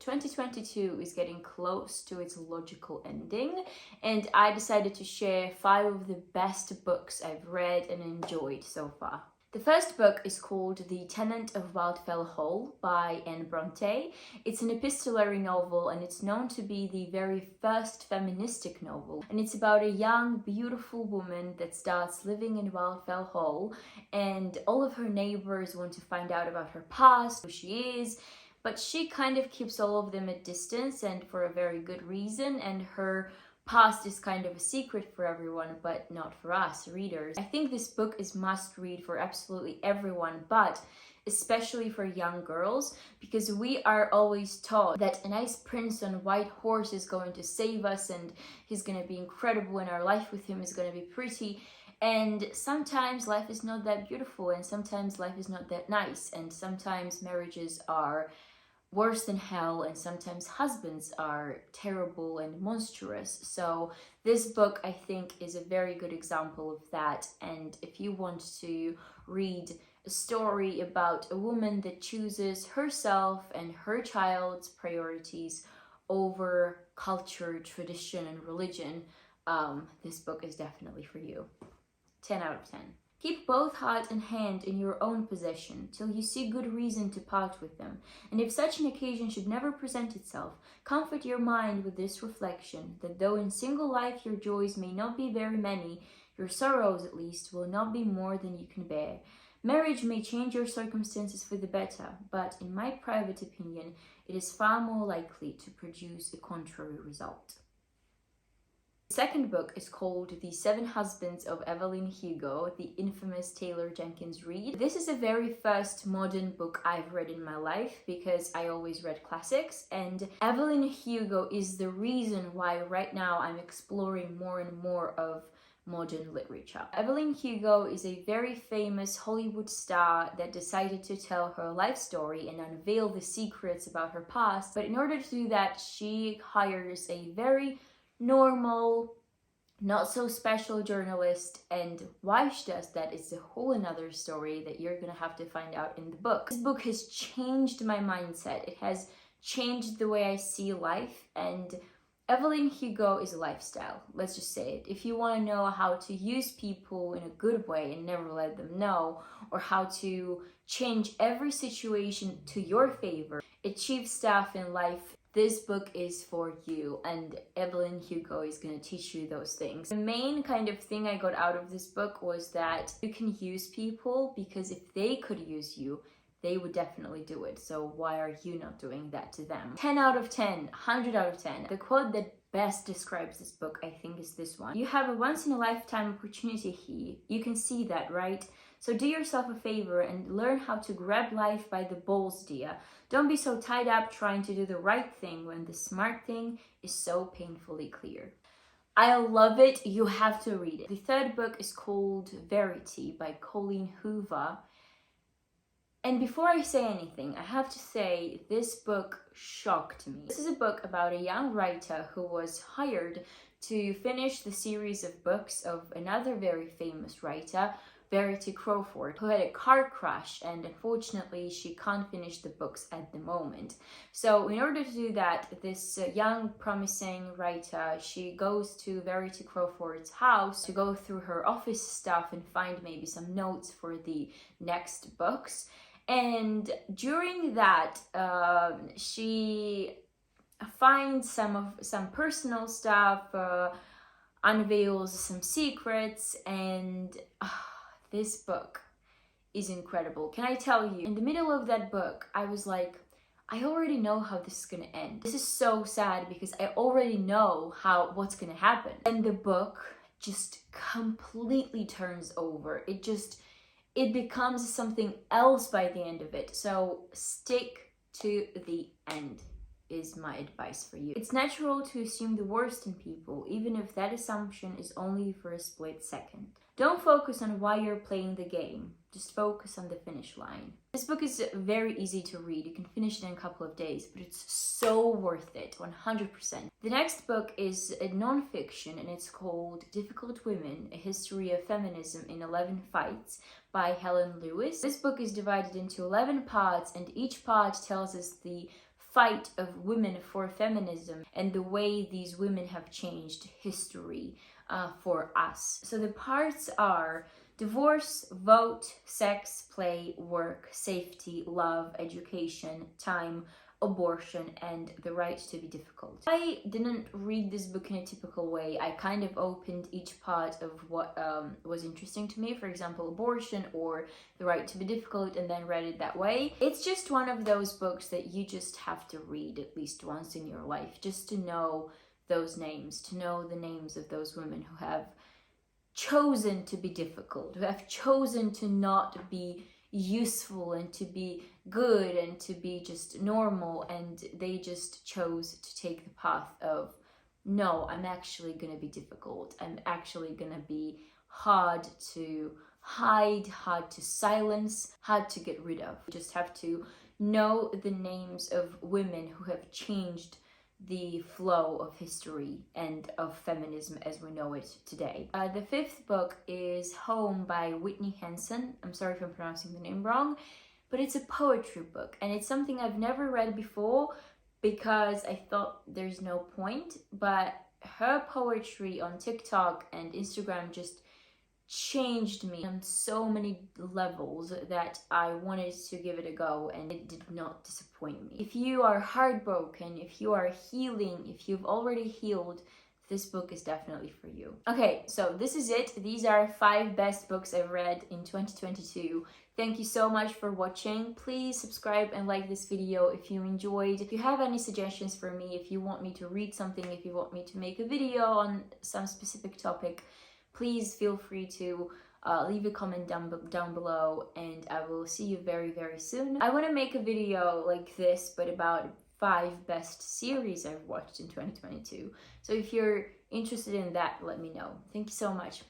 2022 is getting close to its logical ending, and I decided to share 5 of the best books I've read and enjoyed so far. The first book is called The Tenant of Wildfell Hall by Anne Bronte. It's an epistolary novel and it's known to be the very first feministic novel. And it's about a young, beautiful woman that starts living in Wildfell Hall, and all of her neighbors want to find out about her past, who she is, but she kind of keeps all of them at distance, and for a very good reason, and her past is kind of a secret for everyone, but not for us readers. I think this book is must read for absolutely everyone, but especially for young girls, because we are always taught that a nice prince on a white horse is going to save us and he's going to be incredible and our life with him is going to be pretty. And sometimes life is not that beautiful, and sometimes life is not that nice, and sometimes marriages are worse than hell, and sometimes husbands are terrible and monstrous. So this book, I think, is a very good example of that. And if you want to read a story about a woman that chooses herself and her child's priorities over culture, tradition, and religion, this book is definitely for you. 10 out of 10. Keep both heart and hand in your own possession, till you see good reason to part with them. And if such an occasion should never present itself, comfort your mind with this reflection, that though in single life your joys may not be very many, your sorrows at least will not be more than you can bear. Marriage may change your circumstances for the better, but in my private opinion, it is far more likely to produce a contrary result. The second book is called The 7 Husbands of Evelyn Hugo, the infamous Taylor Jenkins Reid. This is the very first modern book I've read in my life, because I always read classics, and Evelyn Hugo is the reason why right now I'm exploring more and more of modern literature. Evelyn Hugo is a very famous Hollywood star that decided to tell her life story and unveil the secrets about her past, but in order to do that, she hires a very normal, not so special journalist, and why she does that is a whole another story that you're gonna have to find out in the book. This book has changed my mindset. It has changed the way I see life, and Evelyn Hugo is a lifestyle. Let's just say it. If you want to know how to use people in a good way and never let them know, or how to change every situation to your favor, achieve stuff in life, this book is for you, and Evelyn Hugo is going to teach you those things. The main kind of thing I got out of this book was that you can use people, because if they could use you, they would definitely do it. So why are you not doing that to them? 10 out of 10, 100 out of 10. The quote that best describes this book, I think, is this one. You have a once-in-a-lifetime opportunity here. You can see that, right? So do yourself a favor and learn how to grab life by the balls, dear. Don't be so tied up trying to do the right thing when the smart thing is so painfully clear. I love it. You have to read it. The third book is called Verity by Colleen Hoover. And before I say anything, I have to say this book shocked me. This is a book about a young writer who was hired to finish the series of books of another very famous writer, Verity Crawford, who had a car crash, and unfortunately she can't finish the books at the moment. So in order to do that, this young promising writer, she goes to Verity Crawford's house to go through her office stuff and find maybe some notes for the next books. And during that, she finds some personal stuff, unveils some secrets, and this book is incredible. Can I tell you, in the middle of that book, I was like, I already know how this is gonna end. This is so sad because I already know what's gonna happen. And the book just completely turns over. It becomes something else by the end of it. So stick to the end is my advice for you. It's natural to assume the worst in people, even if that assumption is only for a split second. Don't focus on why you're playing the game. Just focus on the finish line. This book is very easy to read. You can finish it in a couple of days, but it's so worth it, 100%. The next book is a non-fiction, and it's called Difficult Women, A History of Feminism in 11 Fights by Helen Lewis. This book is divided into 11 parts, and each part tells us the fight of women for feminism and the way these women have changed history for us. So the parts are divorce, vote, sex, play, work, safety, love, education, time, abortion, and the right to be difficult. I didn't read this book in a typical way. I kind of opened each part of what was interesting to me, for example, abortion or the right to be difficult, and then read it that way. It's just one of those books that you just have to read at least once in your life, just to know those names, to know the names of those women who have chosen to be difficult, who have chosen to not be useful and to be good and to be just normal, and they just chose to take the path of, no, I'm actually gonna be difficult, I'm actually gonna be hard to hide, hard to silence, hard to get rid of. You just have to know the names of women who have changed the flow of history and of feminism as we know it today. The fifth book is Home by Whitney Hansen. I'm sorry if I'm pronouncing the name wrong, but it's a poetry book, and it's something I've never read before because I thought there's no point, but her poetry on TikTok and Instagram just changed me on so many levels that I wanted to give it a go, and it did not disappoint me. If you are heartbroken, if you are healing, if you've already healed, this book is definitely for you. Okay, so this is it. These are 5 best books I've read in 2022. Thank you so much for watching. Please subscribe and like this video if you enjoyed. If you have any suggestions for me, if you want me to read something, if you want me to make a video on some specific topic, please feel free to leave a comment down below, and I will see you very, very soon. I want to make a video like this, but about 5 best series I've watched in 2022. So if you're interested in that, let me know. Thank you so much.